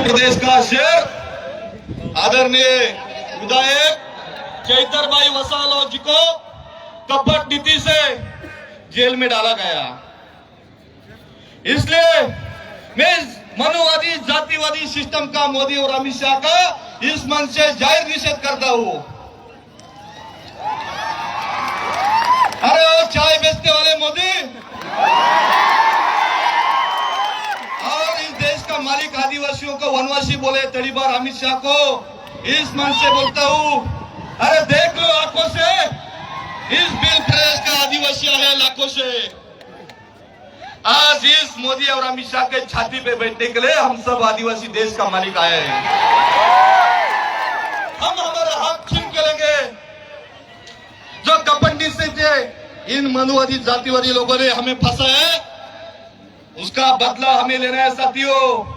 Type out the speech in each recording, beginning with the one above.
प्रदेश का शेर आदरणीय विधायक चैतरभाई वसालो जी को कपट नीति से जेल में डाला गया। इसलिए मैं मनुवादी जातिवादी सिस्टम का मोदी और अमित शाह का इस मंच से जाहिर निषेध करता हूं। अरे वो चाय बेचने वाले मोदी और इस देश का मालिक आदिवासियों को वनवासी बोले तड़ीबार अमित शाह को इस मंच से बोलता हूं, अरे देख लो आंखों से, इस बिल प्रदेश का आदिवासी है लाखों से। आज इस मोदी और अमित शाह के छाती पे बैठने के लिए हम सब आदिवासी देश का मालिक आए हैं। हम हमारा हक छीन के लेंगे। जो कपटी से थे इन मनुवादी जातिवादी लोगों ने हमें फंसा है, उसका बदला हमें लेना है साथियों।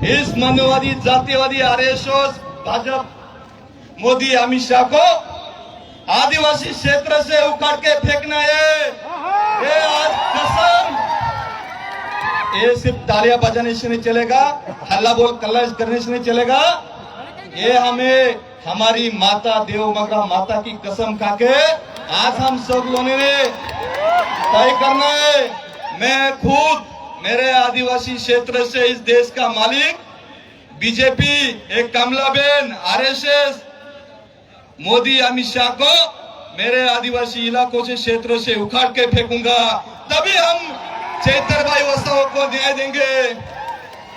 इस मनुवादी जातिवादी आरएसएस भाजपा मोदी अमित शाह को आदिवासी क्षेत्र से उखाड़ के फेंकना है। ये आज कसम, ये सिर्फ तालियां बजाने से नहीं चलेगा, हल्ला बोल कल्ला करने से नहीं चलेगा। ये हमें हमारी माता देवमगरा माता की कसम खाके आज हम सब लोगों ने तय करना है। मैं खुद मेरे आदिवासी क्षेत्र से इस देश का मालिक बीजेपी एक कमलाबेन आरएसएस मोदी अमित शाह को मेरे आदिवासी इलाकों से क्षेत्रों से उखाड़ के फेंकूंगा, तभी हम चैतरभाई वसाओ को न्याय देंगे।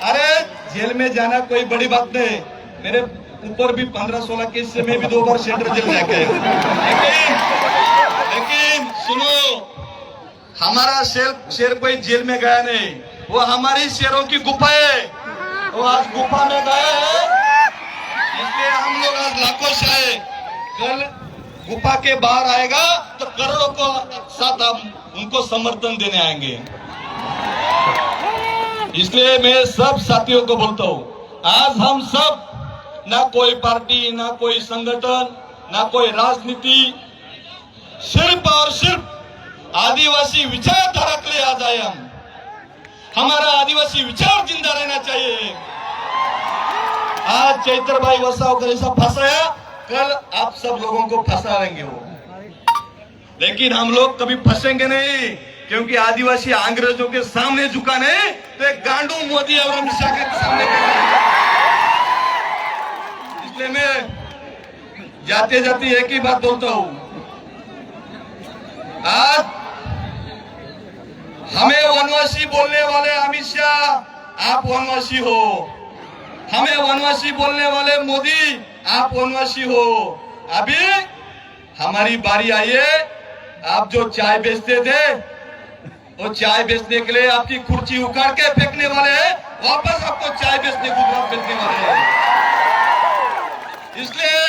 अरे जेल में जाना कोई बड़ी बात नहीं, मेरे ऊपर भी 15-16 केस से मैं भी 2 बार सेंट्रल जेल जाके, लेकिन सुनो, हमारा शेर कोई जेल में गया नहीं, वो हमारी शेरों की गुफा है, वो आज गुफा में गया है। इसलिए हम लोग आज लाखों से आए, कल गुफा के बाहर आएगा तो करोड़ों को साथ हम उनको समर्थन देने आएंगे। इसलिए मैं सब साथियों को बोलता हूं, आज हम सब, ना कोई पार्टी, ना कोई संगठन, ना कोई राजनीति, सिर्फ और सिर्फ आदिवासी विचारधारा के लिए आज आए। हम हमारा आदिवासी विचार जिंदा रहना चाहिए। आज चैतरभाई वसाओ को जैसा फंसाया, कल आप सब लोगों को फंसा लेंगे वो, लेकिन हम लोग कभी फंसेंगे नहीं, क्योंकि आदिवासी अंग्रेजों के सामने झुका नहीं तो एक गांडू मोदी और अमित शाह के सामने। इसलिए मैं जाते जाते एक ही बात बोलता हूं, आज हमें वनवासी बोलने वाले अमित शाह, आप वनवासी हो। हमें वनवासी बोलने वाले मोदी, आप वनवासी हो। अभी हमारी बारी आई है। आप जो चाय बेचते थे, वो चाय बेचने के लिए आपकी कुर्सी उखाड़ के फेंकने वाले हैं, वापस आपको चाय बेचने गुजरात बेचने वाले हैं। इसलिए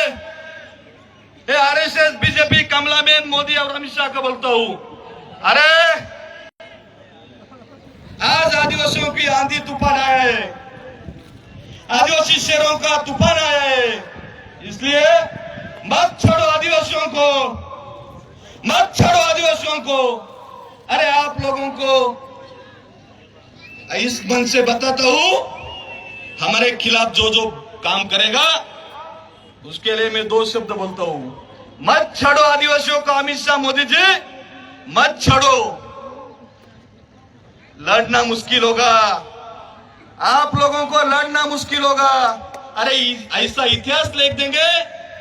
आरएसएस बीजेपी कमलाबेन मोदी और अमित शाह को बोलता हूं, अरे आज आदिवासियों की आंधी तूफान आया है, आदिवासी शेरों का तूफान आया है। इसलिए मत छोड़ो आदिवासियों को, मत छोड़ो आदिवासियों को। अरे आप लोगों को इस मन से बताता हूं, हमारे खिलाफ जो जो काम करेगा उसके लिए मैं 2 शब्द बोलता हूं, मत छोड़ो आदिवासियों को। अमित शाह मोदी जी, मत छोड़ो। लड़ना मुश्किल होगा, आप लोगों को लड़ना मुश्किल होगा। अरे ऐसा इतिहास लिख देंगे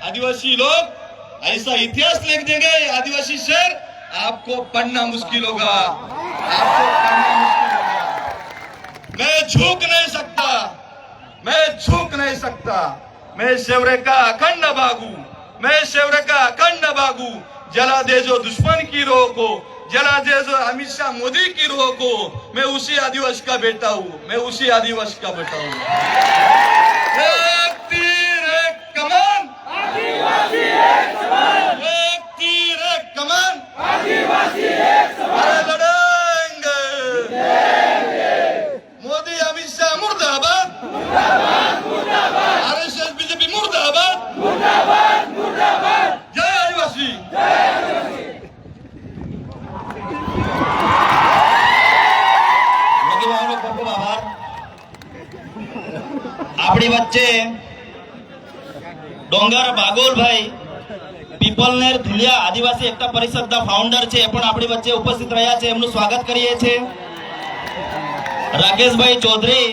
आदिवासी लोग, ऐसा इतिहास लिख देंगे आदिवासी शेर, आपको पढ़ना मुश्किल होगा, आपको पढ़ना मुश्किल होगा। मैं झुक नहीं सकता, मैं झुक नहीं सकता। मैं शेवरे का अखंड बागू, मैं शेवरे का अखंड बागू। जला दे जो दुश्मन की रोह को, जला दे जो अमित शाह मोदी की रोह को। मैं उसी आदिवासी का बेटा हूं, मैं उसी आदिवासी का बेटा हूं। एक तीर एक कमान, आदिवासी एक समान। एक तीर एक कमान, आदिवासी एक समान। लड़ेंगे, मोदी अमित शाह मुर्दाबाद, मुर्दाबाद, मुर्दाबाद। आरएसएस बीजेपी मुर्दाबाद, मुर्दाबाद, मुर्दाबाद। जय आदिवासी, जय आदिवासी। આપણી વચ્ચે ડોંગર બાગોલભાઈ પીપલનેર ધુલિયા આદિવાસી એકતા પરિષદના ફાઉન્ડર છે, એ પણ આપણી વચ્ચે ઉપસ્થિત રહ્યા છે, એમનું સ્વાગત કરીએ છીએ। રાકેશભાઈ ચૌધરી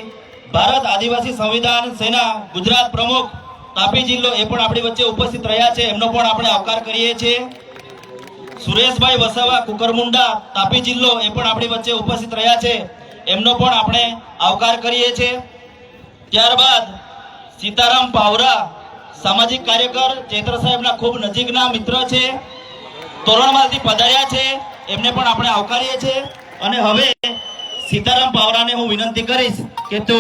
ભારત આદિવાસી સંવિધાન સેના ગુજરાત પ્રમુખ તાપી જિલ્લો, એ પણ આપણી વચ્ચે ઉપસ્થિત રહ્યા છે, એમનો પણ આપણે આવકાર કરીએ છીએ। સુરેશભાઈ વસાવા કુકરમુંડા તાપી જિલ્લો, એ પણ આપણી વચ્ચે ઉપસ્થિત રહ્યા છે, એમનો પણ આપણે આવકાર કરીએ છીએ। ત્યારબાદ સીતારામ પાવરા સામાજિક કાર્યકર ચૈત્ર સાહેબના ખૂબ નજીકના મિત્ર છે, તોરણમાંથી પધાર્યા છે, એમને પણ આપણે આવકારીએ છીએ। અને હવે સીતારામ પાવરાને હું વિનંતી કરીશ કે તો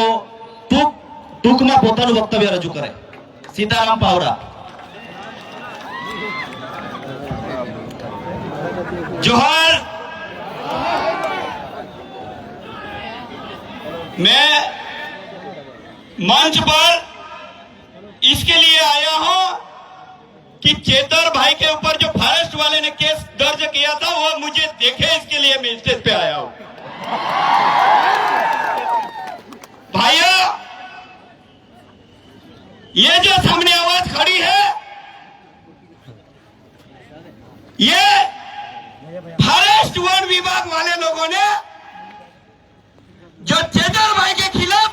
ટૂંકમાં પોતાનું વક્તવ્ય રજૂ કરે। सीताराम पावरा। जोहर। मैं मंच पर इसके लिए आया हूं कि चेतर भाई के ऊपर जो फॉरेस्ट वाले ने केस दर्ज किया था वो मुझे देखे, इसके लिए मैं स्टेज पे आया हूं। भाइयों, ये जो सामने आवाज खड़ी है, ये फॉरेस्ट वन विभाग वाले लोगों ने जो चेतर भाई के खिलाफ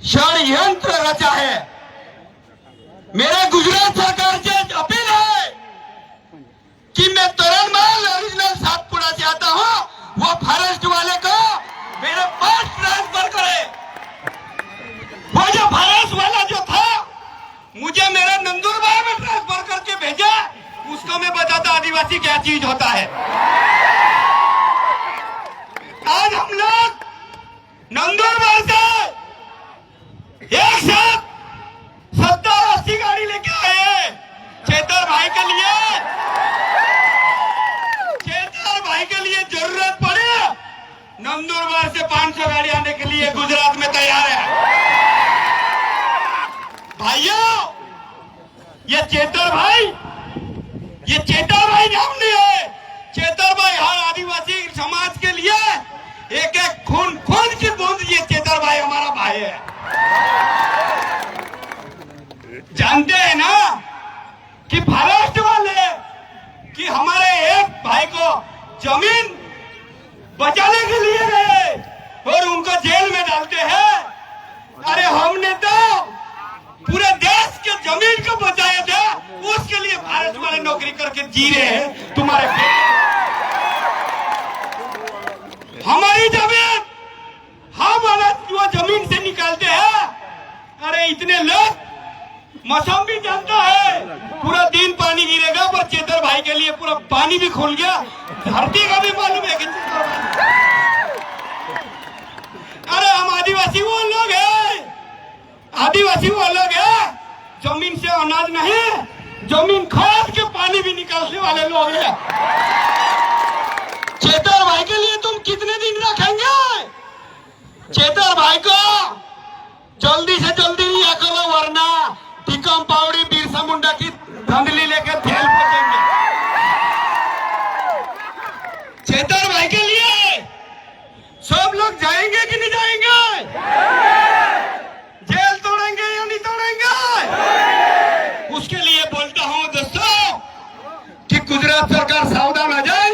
षड्यंत्र रचा है। मेरे गुजरात सरकार से अपील है कि मैं तोरणमाल ओरिजिनल सातपुड़ा से आता हूं, वो फॉरेस्ट वाले को मेरे पास ट्रांसफर करे। वो जो फॉरेस्ट वाला जो था मुझे मेरे नंदुरबार में ट्रांसफर करके भेजा, उसको मैं बताता आदिवासी क्या चीज होता है। आज हम लोग नंदुरबार से एक साथ 70-80 गाड़ी लेके आए चेतर भाई के लिए। चेतर भाई के लिए जरूरत पड़े नंदुरबार से 500 गाड़ी आने के लिए गुजरात में तैयार है। भाइयों, ये चेतर भाई नाम नहीं है। चेतर भाई हर आदिवासी समाज के लिए एक एक खून की बूंद, ये चेतर भाई हमारा भाई है। जानते हैं ना कि फॉरेस्ट वाले कि हमारे एक भाई को जमीन बचाने के लिए गए और उनको जेल में डालते हैं। अरे हमने तो पूरे देश के जमीन को बचाया था, उसके लिए भारत वाले नौकरी करके जी रहे हैं तुम्हारे हमारी जमीन हम वो जमीन से निकालते हैं। अरे इतने लोग मौसम भी जानता है पूरा दिन पानी गिरेगा, पर चेतर भाई के लिए पूरा पानी भी खुल गया, धरती का भी मालूम है कि अरे हम आदिवासी वो लोग हैं, आदिवासी वो लोग हैं जमीन से अनाज नहीं, जमीन खोद के पानी भी निकालने वाले लोग हैं। चेतर भाई के लिए तुम कितने दिन रखेंगे? चेतर भाई को जल्दी से जल्दी लिया करो, वरना टीकम पावड़ी बिरसा मुंडा की धंधली लेकर जेल पहुंचेंगे। चेतर भाई के लिए सब लोग जाएंगे कि नहीं जाएंगे? जेल तोड़ेंगे या नहीं तोड़ेंगे? उसके लिए बोलता हूं दोस्तों कि गुजरात सरकार सावधान हो जाए।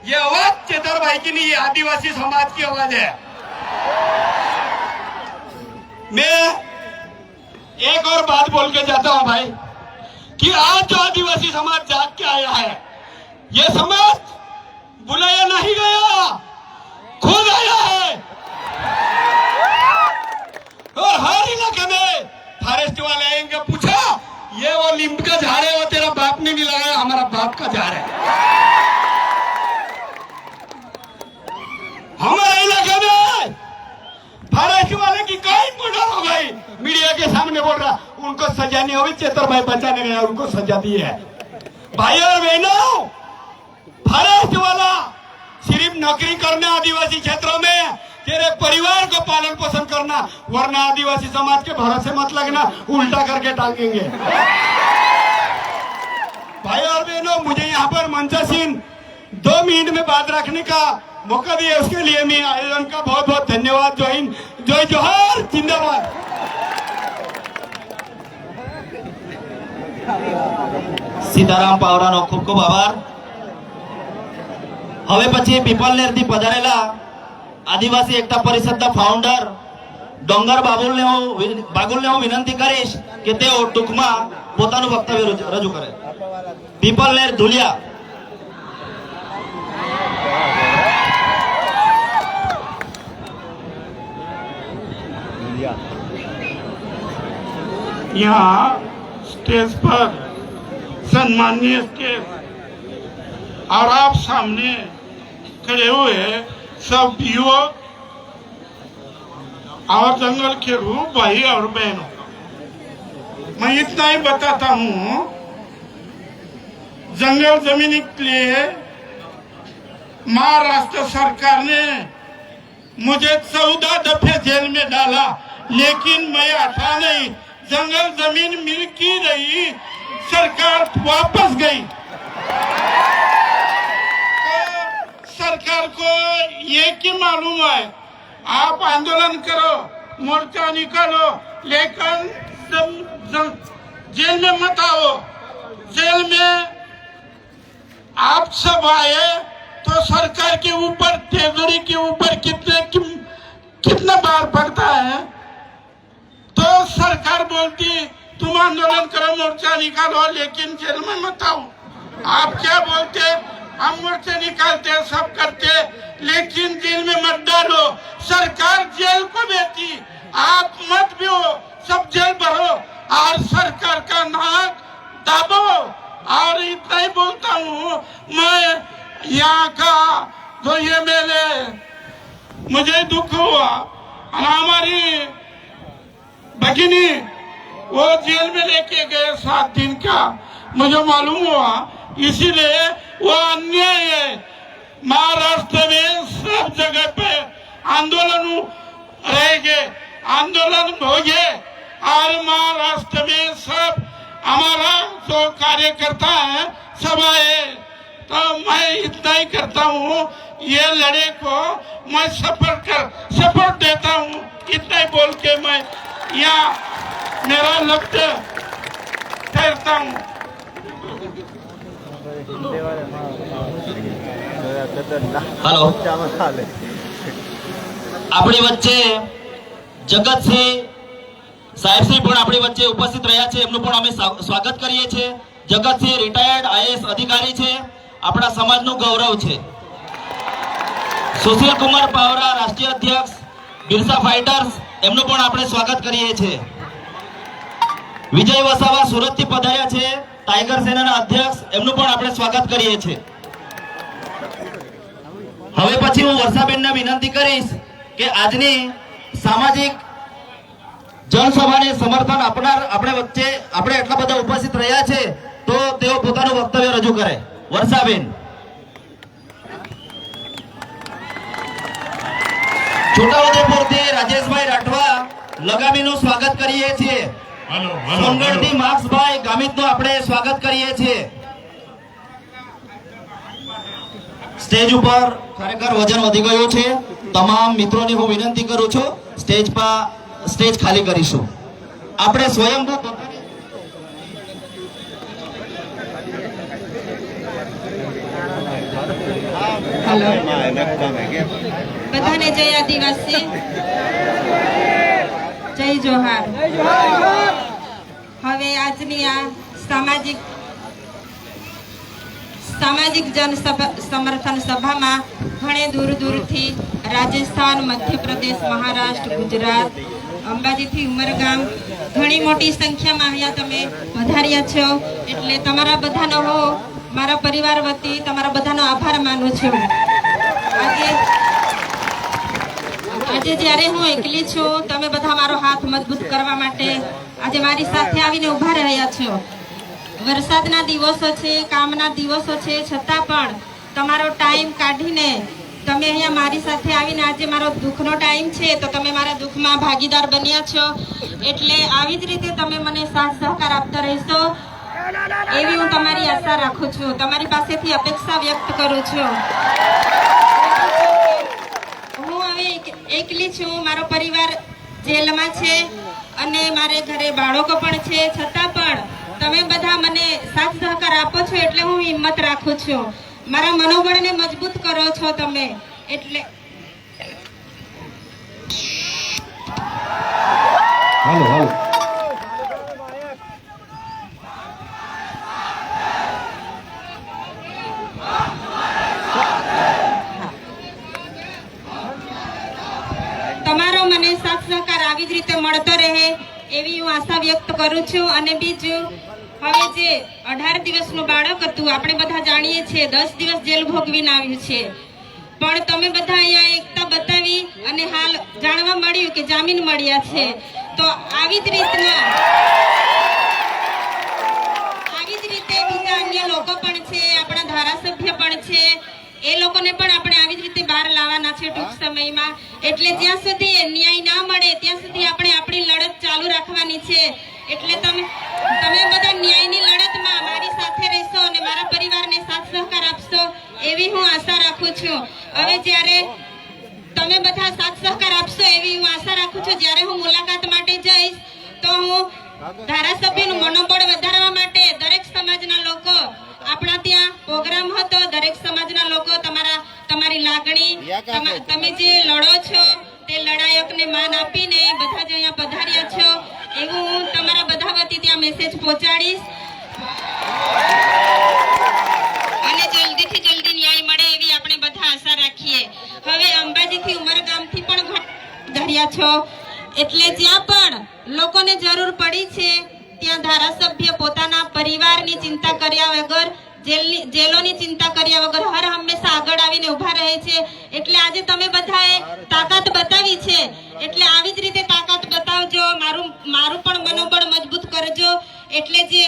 ये आवाज चेतर भाई की नहीं, ये आदिवासी समाज की आवाज है। मैं एक और बात बोल के जाता हूं भाई कि आज जो आदिवासी समाज जाग के आया है, ये समाज बुलाया नहीं गया, खुद आया है। और हर इलाके में फॉरेस्ट वाले आएंगे, पूछा ये वो नीम का झाड़ है, वो तेरा बाप ने नहीं लगाया, हमारा बाप का झाड़ है। हमारे इलाके में फॉरेस्ट वाले की कई मर्डर हो गई, मीडिया के सामने बोल रहा, उनको सजा नहीं हुई, चेतर भाई बचाने गया, उनको सजा दी है। भाई और बहनों, फॉरेस्ट वाला सिर्फ नौकरी करना आदिवासी क्षेत्रों में, तेरे परिवार को पालन पोषण करना, वरना आदिवासी समाज के भरोसे मत लगना, उल्टा करके टांगेंगे। भाई और बहनों, मुझे यहाँ पर मंचासीन 2 मिनट में बात रखने का मौका दिया, उसके लिए मैं आयोजन का बहुत बहुत धन्यवाद। जय हिंद, जय ભાઈ જોહાર જિંદાબાદ. સીતારામ પાવરાનો ખૂબ ખૂબ આભાર. હવે પછી પીપલનેર થી પધારેલા આદિવાસી એકતા પરિષદના ફાઉન્ડર ડોંગર બાગુલને હું વિનંતી કરીશ કે તેઓ ટૂંકમાં પોતાનું વક્તવ્ય રજૂ કરે. પીપલનેર ધુલિયા. यहाँ स्टेज पर सम्माननीय स्टेज और आप सामने खड़े हुए सब युवक और जंगल के रूप भाई और बहनों, मैं इतना ही बताता हूँ, जंगल जमीन के लिए महाराष्ट्र सरकार ने मुझे 14 दफे जेल में डाला, लेकिन मैं हटा नहीं. जंगल जमीन मिल की रही, सरकार वापस गई. तो सरकार को ये की मालूम है, आप आंदोलन करो, मोर्चा निकालो, लेकिन जेल में मत आओ. जेल में आप सब आए तो सरकार के ऊपर, तिजोरी के ऊपर कितना बार पड़ता है. तो सरकार बोलती तुम आंदोलन करो, मोर्चा निकालो, लेकिन जेल में मत आओ. आप क्या बोलते, हम मोर्चे निकालते सब करते, लेकिन जेल में मत डालो. सरकार जेल को देती, आप मत भी हो, सब जेल भरो और सरकार का नाक दाबो. और इतना ही बोलता हूँ, मैं यहाँ का जो ये मेले मुझे दुख हुआ, हमारी भगिनी वो जेल में लेके गए 7 दिन का, मुझे मालूम हुआ, इसीलिए वो अन्याय है. महाराष्ट्र में सब जगह पे आंदोलन रहेंगे, आंदोलन होंगे और महाराष्ट्र में सब हमारा जो कार्यकर्ता है सब आए. तो मैं इतना ही करता हूँ, ये लड़े को मैं सपोर्ट देता हूँ. इतना ही बोल के मैं यहाँ मेरा लक्ष्य ठहरता हूँ. હેલો, આપણી વચ્ચે જગતસિંહ સાહેબશ્રી પણ આપણી વચ્ચે ઉપસ્થિત રહ્યા છે, એમનું પણ અમે સ્વાગત કરીએ છીએ. જગતસિંહ રિટાયર્ડ આઈએએસ અધિકારી છે, આપણા સમાજનું ગૌરવ છે. સુશીલ કુમાર પાવરા રાષ્ટ્રીય અધ્યક્ષ બિરસા ફાઇટર્સ, એમનું પણ આપણે સ્વાગત કરીએ છીએ. વિજય વસાવા સુરતથી પધાર્યા છે, ટાઈગર સેનાના અધ્યક્ષ, એમનું પણ આપણે સ્વાગત કરીએ છીએ. હવે પછી હું વર્ષાબેનને વિનંતી કરીશ કે આજની સામાજિક જનસભાને સમર્થન આપનાર આપણે વચ્ચે આપણે એટલા બધા ઉપસ્થિત રહ્યા છે, તો તેઓ પોતાનું વક્તવ્ય રજૂ કરે. વર્ષાબેન. છોટાઉદેપુરથી રાજેશભાઈ રાઠવા લગામીનું સ્વાગત કરીએ છીએ. સોનગઢથી માર્ક્સભાઈ ગામિતનું આપણે સ્વાગત કરીએ છીએ. સ્ટેજ ઉપર ખરેખર વજન વધી ગયું છે. તમામ મિત્રોને હું વિનંતી કરું છું, સ્ટેજ ખાલી કરીશું. આપણે સ્વયંભૂ હેલો, બધાને જય આદિવાસી, જય જોહાર. હવે આજની આ સામાજિક જન સમર્થન સભામાં ઘણે દૂર દૂરથી રાજસ્થાન, મધ્યપ્રદેશ, મહારાષ્ટ્ર, ગુજરાત, અંબાજીથી ઉમરગામ ઘણી મોટી સંખ્યામાં અહીંયા તમે વધાર્યા છો, એટલે તમારા બધાનો હું મારા પરિવાર વતી તમારા બધાનો આભાર માનું છું. આજે જ્યારે હું એકલી છું, તમે બધા મારો હાથ મજબૂત કરવા માટે આજે મારી સાથે આવીને ઊભા રહ્યા છો. વરસાદના દિવસો છે, કામના દિવસો છે, છતાં પણ તમારો ટાઈમ કાઢીને તમે અહીંયા મારી સાથે આવીને આજે મારો દુઃખનો ટાઈમ છે તો તમે મારા દુઃખમાં ભાગીદાર બન્યા છો, એટલે આવી જ રીતે તમે મને સાથ સહકાર આપતા રહેશો એવી હું તમારી આશા રાખું છું, તમારી પાસેથી અપેક્ષા વ્યક્ત કરું છું. હું હવે એકલી છું, મારો પરિવાર જેલમાં છે અને મારે ઘરે બાળકો પણ છે, છતાં પણ તમે બધા મને સાથ સહકાર આપો છો એટલે હું હિંમત રાખું છું. મારા મનોબળને મજબૂત કરો છો તમે, એટલે હાલો હાલો. તમારો મને સાથ સહકાર આવી જ રીતે મળતો રહે એવી હું આશા વ્યક્ત કરું છું. અને બીજું, હવે જે 18 દિવસનું બાળક હતું, આપણે બધા જાણીએ છીએ 10 દિવસ જેલ ભોગવીને આવ્યું છે, પણ તમે બધા અહીંયા એકતા બતાવી અને હાલ જાણવા મળ્યું કે જામીન મળ્યા છે. તો આવી જ રીતે બીજા અન્ય લોકો પણ છે, આપણા ધારાસભ્ય પણ છે, એ લોકોને પણ આપણે આવી જ રીતે બહાર લાવવાના છે ટૂંક સમયમાં. એટલે જ્યાં સુધી ન્યાય ના મળે ત્યાં સુધી આપણે આપણી લડત ચાલુ રાખવાની છે. એટલે તમે બધા ન્યાયની લડતમાં મારી સાથે રહેશો અને મારા પરિવારને સાથ સહકાર આપશો એવી હું આશા રાખું છું. હવે જ્યારે તમે બધા સાથ સહકાર આપશો એવી હું આશા રાખું છું. જ્યારે હું મુલાકાત માટે જઈશ તો હું ધારાસભ્યનું મનોબળ વધારવા માટે દરેક સમાજના લોકો, આપણા ત્યાં પ્રોગ્રામ હતો, દરેક સમાજના લોકો તમારી લાગણી, તમે જે લડો છો તે લડાયકને માન આપીને બધા જ અહીંયા પધાર્યા છો એવું હું તમારા બધા વતી ત્યાં મેસેજ પહોંચાડીશ. અને જલ્દીથી જલ્દી ન્યાય મળે એવી આપણે બધા આશા રાખીએ. હવે અંબાજીથી ઉમરગામથી પણ પધાર્યા છો, એટલે જ્યાં પણ લોકોને જરૂર પડી છે ત્યાં ધારાસભ્ય પોતાના પરિવારની ચિંતા કર્યા વગર, જેલોની ચિંતા કર્યા વગર હર હંમેશા આગળ આવીને ઊભા રહે છે. એટલે આજે તમે બધાએ તાકાત બતાવી છે, એટલે આવી જ રીતે તાકાત બતાવજો. મારું પણ મનોબળ મજબૂત કરજો, એટલે જે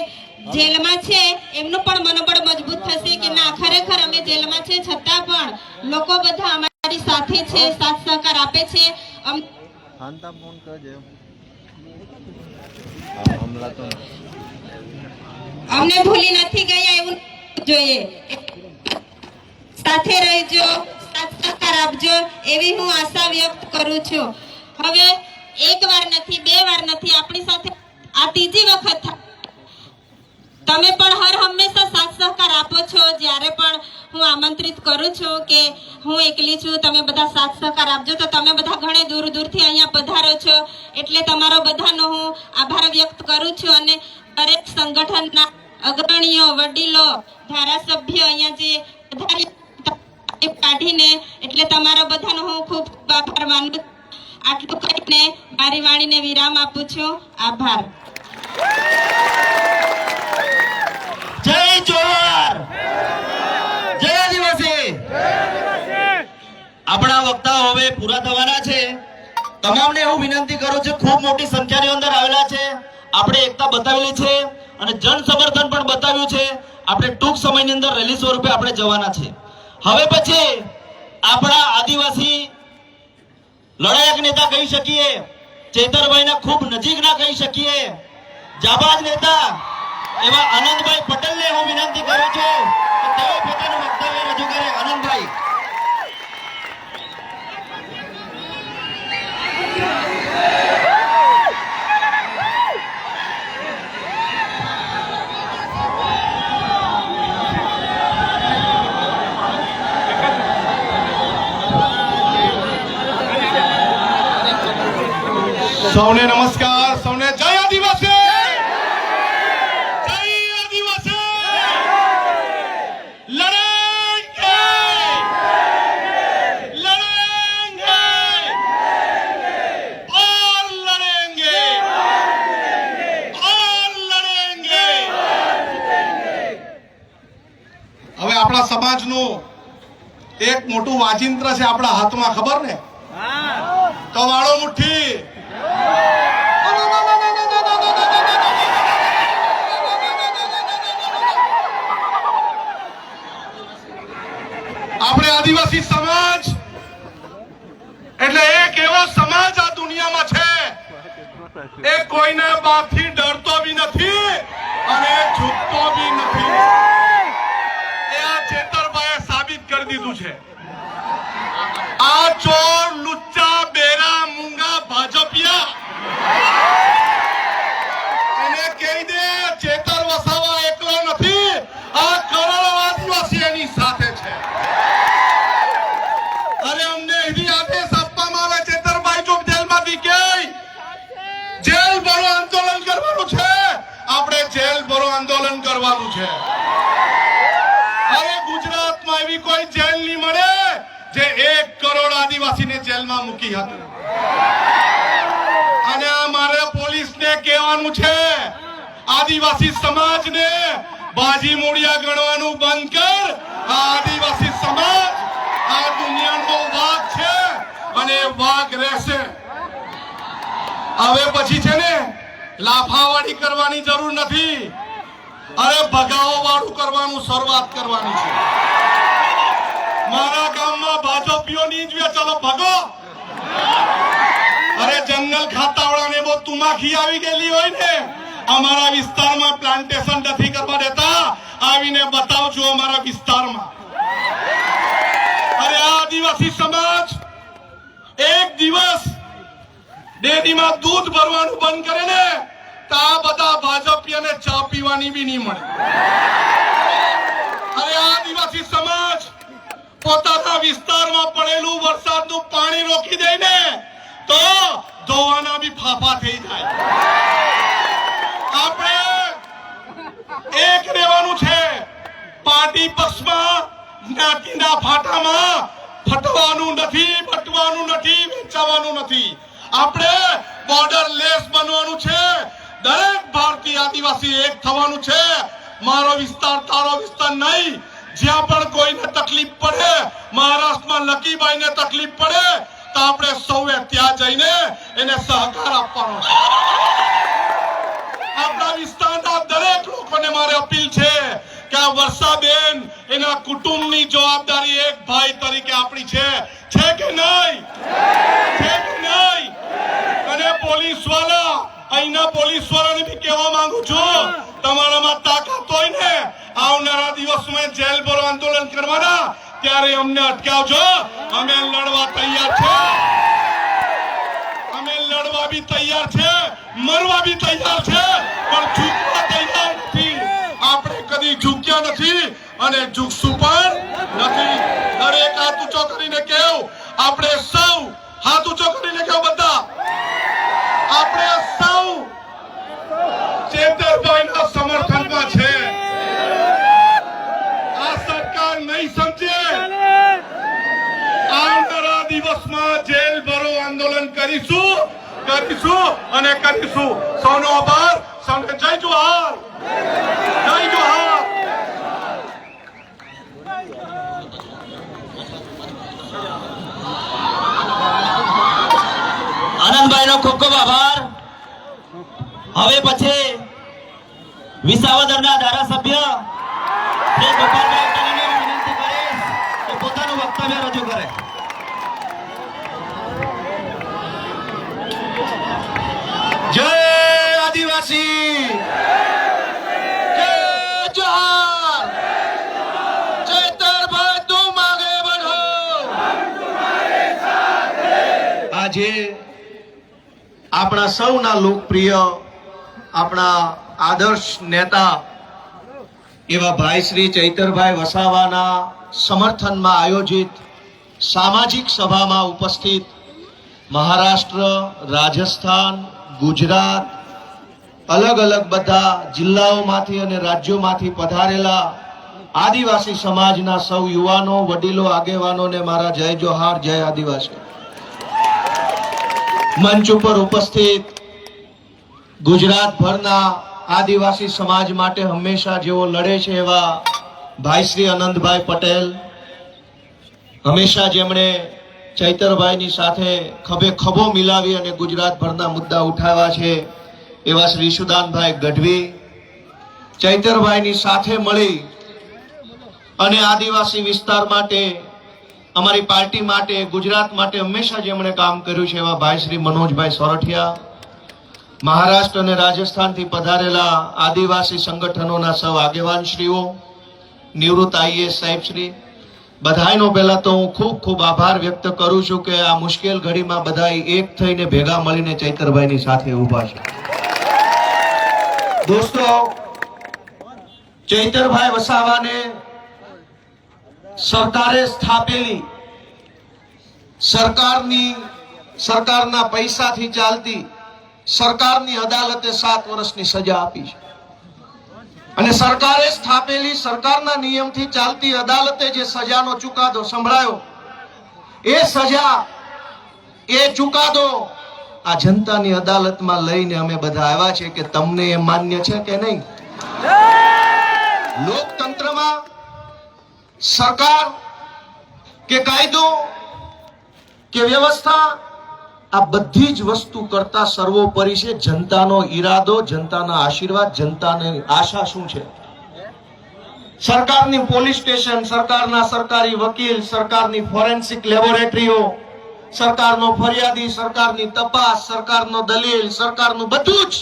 જેલમાં છે એમનું પણ મનોબળ મજબૂત થશે કે ના, ખરેખર અમે જેલમાં છે છતાં પણ લોકો બધા અમારી સાથે છે, સાથ સહકાર આપે છે. અમને ભૂલી નથી ગયા એવું જોઈએ. સાથે રહેજો, સાથ સહકાર આપજો એવી હું આશા વ્યક્ત કરું છું. હવે એક વાર નથી, બે વાર નથી, આપણી સાથે આ ત્રીજી વખત તમે પણ હર હંમેશા સાથ સહકાર આપો છો. જ્યારે પણ હું આમંત્રિત કરું છું કે હું એકલી છું, તમે બધા સાથ સહકાર આપજો, તો તમે બધા ઘણે દૂર દૂરથી અહીંયા પધારો છો, એટલે તમારો બધાનો હું આભાર વ્યક્ત કરું છું. અને દરેક સંગઠનના અગ્રણીઓ, વડીલો, ધારાસભ્ય અહીંયા જે પધાર્યા કાઢીને, એટલે તમારો બધાનો હું ખૂબ ખૂબ આભાર માનું. આટલું કહીને મારી વાણીને વિરામ આપું છું. આભાર. જય જોહાર, જય આદિવાસી. આપણા વક્તાઓ હવે પૂરા થવાના છે. તમામને હું વિનંતી કરું છું, ખૂબ મોટી સંખ્યાની અંદર આવેલા છે, આપણે એકતા બતાવેલી છે અને જન સમર્થન પણ બતાવ્યું છે. આપણે ટૂંક સમયની અંદર રેલી સ્વરૂપે આપણે જવાના છે. હવે પછી આપણા આદિવાસી લડાયક નેતા કહી શકીએ, ચેતરભાઈના ખૂબ નજીકના કહી શકીએ, જાબાજ નેતા એવા આનંદભાઈ પટેલને હું વિનંતી કરું છું કે તેઓ પોતાનું વક્તવ્ય રજૂ કરે. આનંદભાઈ. સૌને નમસ્કાર, સૌને જય આદિવાસી, જય આદિવાસી. લડેંગે, લડેંગે, और लड़ेंगे, और लड़ेंगे. હવે આપણા સમાજનું એક મોટું વાજિંત્ર છે આપણા હાથમાં, ખબર ને? કવાળો મુઠ્ઠી. આપણે આદિવાસી સમાજ એટલે એક એવો સમાજ આ દુનિયામાં છે, એ કોઈના બાપથી ડરતો બી નથી અને ઝૂકતો બી નથી. એ આ ચેતરભાઈએ સાબિત કરી દીધું છે. આ ચોર, લુચ્ચા, બેરા, મૂંગા, ભાજપિયા આંદોલન કરવાનું છે. હવે ગુજરાતમાં એવી કોઈ જેલ નહીં મળે જે 1 કરોડ આદિવાસીને જેલમાં મૂકી હતી. અને આ મારે પોલીસને કહેવાનું છે, આદિવાસી સમાજને બાજી મૂળિયા ગણવાનું બંધ કર. આ આદિવાસી સમાજ આ દુનિયાનો વાઘ છે અને વાઘ રહેશે. હવે પછી છે ને લાફાવાડી કરવાની જરૂર નથી. અરે ભગાવો વાળું કરવાનું શરૂઆત કરવાની છે. મારા ગામમાં ભાજપીઓ નહીં જોઈએ, ચાલો ભગો. અરે જંગલ ખાતાવાળાને બહુ તુમાખી આવી ગયેલી હોય ને, અમારા વિસ્તારમાં પ્લાન્ટેશન નથી કરવા દેતા, આવીને બતાવજો અમારા વિસ્તારમાં. અરે આ આદિવાસી સમાજ એક દિવસ ડેરીમાં દૂધ ભરવાનું બંધ કરે ને તો આ બધા ભાજપીઓને ચા પીવાની બી નહીં મળે. અરે આ આદિવાસી સમાજ પોતાના વિસ્તારમાં પડેલું વરસાદનું પાણી રોકી દે ને તો ધોવાના બી ફાફા થઈ જાય. આપણે એક રહેવાનું છે. પાર્ટી પક્ષમાં જ્ઞાતિના ફાટામાં ફટવાનું નથી, બટવાનું નથી, વેચાવાનું નથી. આપણે બોર્ડર લેસ બનવાનું છે. દરેક ભારતીય આદિવાસી એક થવાનું છે. મારો વિસ્તાર તારો વિસ્તાર નહીં. જ્યાં પણ કોઈને તકલીફ પડે, મહારાષ્ટ્રમાં લકીભાઈને તકલીફ પડે તો આપણે સૌએ ત્યાં જઈને એને સહકાર આપવાનો છે. આપણા વિસ્તારના દરેક લોકોને મારે અપીલ છે કે આ વર્ષાબેન એના કુટુંબની જવાબદારી એક ભાઈ તરીકે આપણી છે કે નહીં? છે કે નહીં? અને પોલીસ વાળા, અહીંના પોલીસ વાળાને બી કહેવા માંગુ છું, તમારામાં તાકાત હોય ને આવનારા દિવસમાં જેલ ભરો આંદોલન કરવાના, ત્યારે અમને અટકાવજો. અમે લડવા તૈયાર છે. અમે લડવા બી તૈયાર છે, મરવા બી તૈયાર છે, પણ ઝૂકવા તૈયાર નથી. આપણે કદી ઝૂક્યા નથી અને ઝૂકશું પણ નથી. દરેક હાથ ઊંચો કરીને કહેવું, આપણે સૌ હાથ ઊંચો કરીને કહેવું, બધા આપણે સૌ ચેતરભાઈના સમર્થનમાં છે. આ સરકાર નહીં સમજે. આવનારા દિવસમાં જેલ ભરો આંદોલન કરીશું અને કરીશું. સૌનો આભાર. સૌને જય જોહાર. જય જોહાર. આનંદભાઈનો ખૂબ ખૂબ આભાર. હવે પછી વિસાવદરના ધારાસભ્ય શ્રી ગોપાલભાઈ કલાને હું વિનંતી કરીશ કે પોતાનું વક્તવ્ય રજૂ કરે. જય આદિવાસી. જય જોહાર. ચૈતરભાઈ તુમ આગે बढ़ो. આજે આપણા સૌના લોકપ્રિય, આપણા આદર્શ નેતા એવા ભાઈ શ્રી ચૈતરભાઈ વસાવાના સમર્થનમાં આયોજિત સામાજિક સભામાં ઉપસ્થિત મહારાષ્ટ્ર, રાજસ્થાન, ગુજરાત, અલગ અલગ બધા જિલ્લાઓમાંથી અને રાજ્યોમાંથી પધારેલા આદિવાસી સમાજના સૌ યુવાનો, વડીલો, આગેવાનોને મારા જય જોહાર, જય આદિવાસી. મંચ ઉપર ઉપસ્થિત ગુજરાતભરના આદિવાસી સમાજ માટે હંમેશા જેઓ લડે છે એવા ભાઈ શ્રી આનંદભાઈ પટેલ, હંમેશા જેમણે ચૈતરભાઈની સાથે ખભે ખભો મિલાવી અને ગુજરાતભરના મુદ્દા ઉઠાવ્યા છે એવા શ્રી સુદાનભાઈ ગઢવી, ચૈતરભાઈની સાથે મળી અને આદિવાસી વિસ્તાર માટે, અમારી પાર્ટી માટે, ગુજરાત માટે હંમેશા જેમણે કામ કર્યું છે એવા ભાઈ શ્રી મનોજભાઈ સોરઠિયા, મહારાષ્ટ્ર અને રાજસ્થાનથી પધારેલા આદિવાસી સંગઠનોના સૌ આગેવાનશ્રીઓ, નિવૃત્ત આઈએએસ સાહેબશ્રી, બધાયનો પહેલા તો હું ખૂબ ખૂબ આભાર વ્યક્ત કરું છું કે આ મુશ્કેલ ઘડીમાં બધાય એક થઈને ભેગા મળીને ચૈતરભાઈની સાથે ઊભા છે. દોસ્તો, ચૈતરભાઈ વસાવાને સરકારે સ્થાપેલી સરકારના પૈસાથી ચાલતી સરકારની અદાલતે 7 વર્ષની સજા આપી છે. અને સરકારે સ્થાપેલી સરકારના નિયમથી ચાલતી અદાલતે જે સજાનો ચુકાદો સંભળાયો, એ સજા, એ ચુકાદો આ જનતાની અદાલતમાં લઈને અમે બધા આવ્યા છે કે તમને એ માન્ય છે કે નહીં. લોકતંત્રમાં સરકાર કે કાયદો કે વ્યવસ્થા, આ બધી જ વસ્તુ કરતા સર્વોપરી છે જનતાનો ઈરાદો, જનતાના આશીર્વાદ, જનતાની આશા શું છે. સરકારની પોલીસ સ્ટેશન, સરકારના સરકારી વકીલ, સરકારની ફોરેન્સિક લેબોરેટરીઓ, સરકારનો ફરિયાદી, સરકારની તપાસ, સરકારનો દલીલ, સરકારનું બધું જ.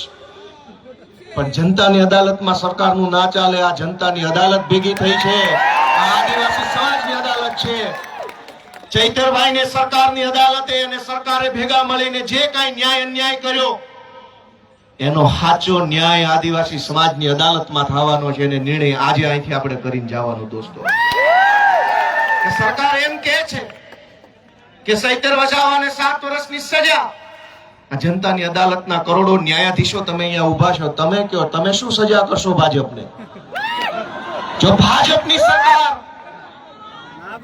પણ જનતાની અદાલતમાં સરકારનું ના ચાલે. આ જનતાની અદાલત ભેગી થઈ છે, આ આદિવાસી સમાજની અદાલત છે. ચૈતરભાઈને સરકારની અદાલતે અને સરકારે ભેગા મળીને જે કાંઈ ન્યાય અન્યાય કર્યો, એનો સાચો ન્યાય આદિવાસી સમાજની અદાલતમાં થવાનો છે. અને નિર્ણય આજે અહીંથી આપણે કરીને જવાનો. દોસ્તો, સરકાર એમ કહે છે કે ચૈતર વસાવાને 7 વર્ષની સજા. આ જનતાની અદાલતના કરોડો ન્યાયાધીશો તમે અહીંયા ઉભા છો, તમે કયો તમે શું સજા કરશો ભાજપને? જો ભાજપની સરકાર